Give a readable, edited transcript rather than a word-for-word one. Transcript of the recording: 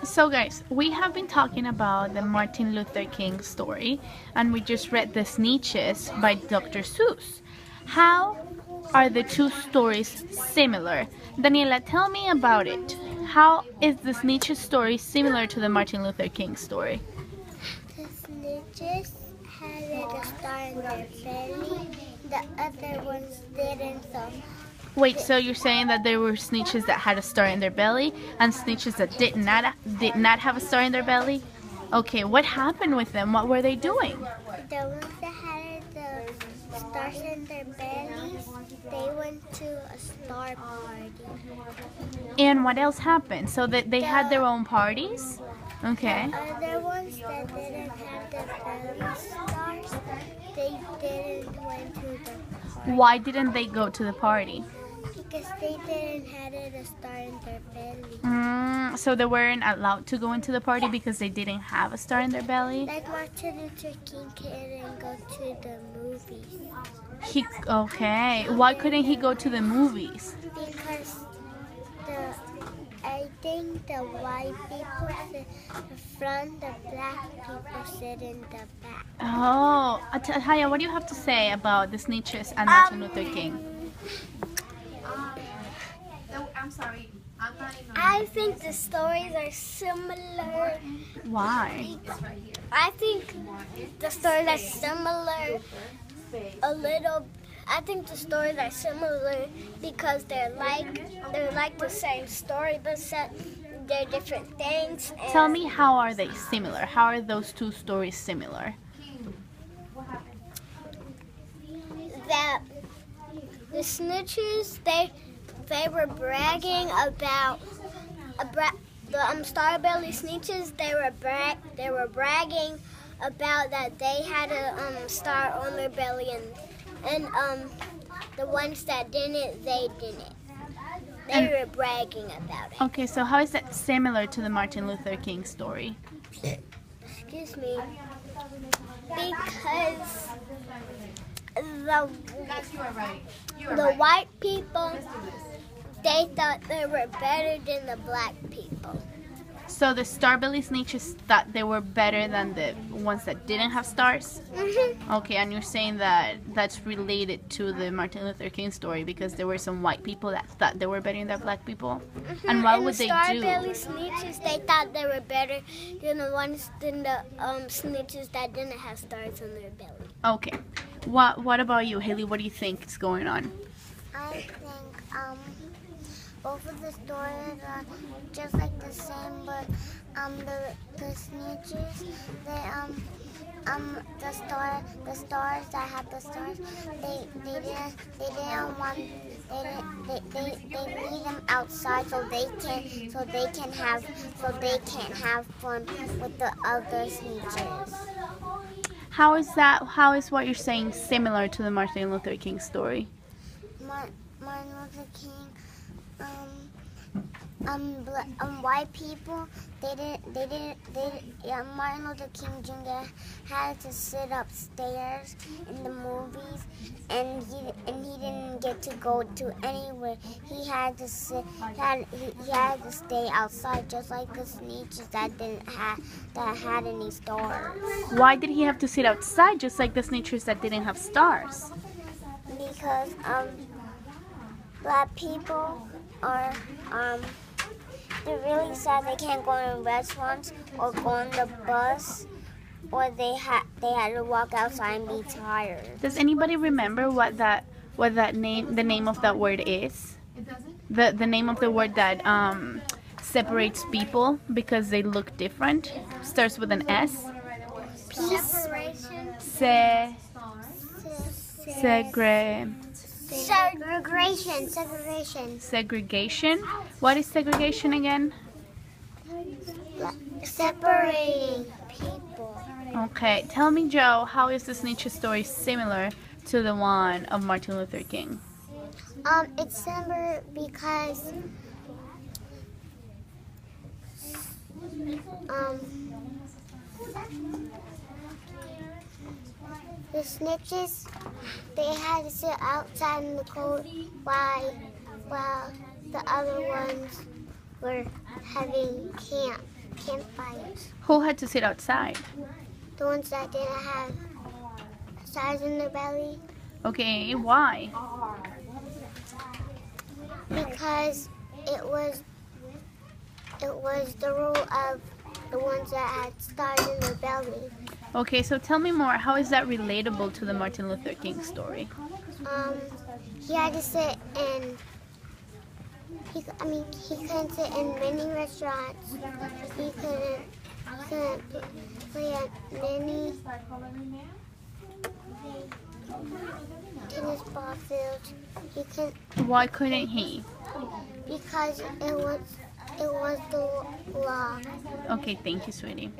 So guys, we have been talking about the Martin Luther King story, and we just read The Sneetches by Dr. Seuss. How are the two stories similar? Daniela, tell me about it. How is the Sneetches story similar to the Martin Luther King story? The snitches had a star in their belly. The other ones didn't. Wait, so you're saying that there were Sneetches that had a star in their belly and Sneetches that did not have a star in their belly? Okay, what happened with them? What were they doing? The ones that had the stars in their bellies, they went to a star party. And what else happened? So that they had their own parties? Okay. The other ones that didn't have the belly stars, they didn't went to the party. Why didn't they go to the party? Because they didn't have a star in their belly. So they weren't allowed to go into the party because they didn't have a star in their belly? Like Martin Luther King couldn't go to the movies. Okay. Why couldn't he go to the movies? Because I think the white people sit in the front, the black people sit in the back. Oh, Haya, what do you have to say about the Sneetches and Martin Luther King? I'm sorry. I think the stories are similar. Why? I think the stories are similar a little. I think the stories are similar because they're like the same story, but they're different things. And Tell me, how are they similar? How are those two stories similar? that the snitches they were bragging about the Starbelly Sneetches. They were bragging about that they had a star on their belly, and the ones that didn't, they didn't. They were bragging about it. Okay, so how is that similar to the Martin Luther King story? Excuse me. Because the white people, they thought they were better than the black people. So the Starbelly Sneetches thought they were better than the ones that didn't have stars? Mm-hmm. Okay, and you're saying that that's related to the Martin Luther King story because there were some white people that thought they were better than black people? Mm-hmm. And what would they do? Starbelly Sneetches, they thought they were better than the Sneetches that didn't have stars on their belly. Okay. What about you, Haley? What do you think is going on? I think both of the stories are just like the same, but the Sneetches, the stars that had the stars, they didn't want they need them outside so they can't have fun with the other Sneetches. How is what you're saying similar to the Martin Luther King story? Martin Luther King, white people, Martin Luther King Jr. had to sit upstairs in the movies, and he didn't get to go to anywhere. He had to he had to stay outside, just like the Sneetches that had any stars. Why did he have to sit outside just like the Sneetches that didn't have stars? Because black people are they're really sad they can't go in restaurants or go on the bus, or they had to walk outside and be tired. Does anybody remember what the name of that word is? The name of the word that separates people because they look different starts with an S. Separation. Segregation. What is segregation again? Separating people. Okay, tell me, Joe, how is the Sneetches story similar to the one of Martin Luther King? It's similar because the Snitches, they had to sit outside in the cold while the other ones were having camp. campfires. Who had to sit outside? The ones that didn't have stars in their belly. Okay, why? Because it was the rule of the ones that had stars in their belly. Okay, so tell me more. How is that relatable to the Martin Luther King story? He had to sit in. He couldn't sit in many restaurants. He couldn't play at many tennis ball fields. He couldn't Why couldn't he? because it was the law. Okay, thank you, sweetie.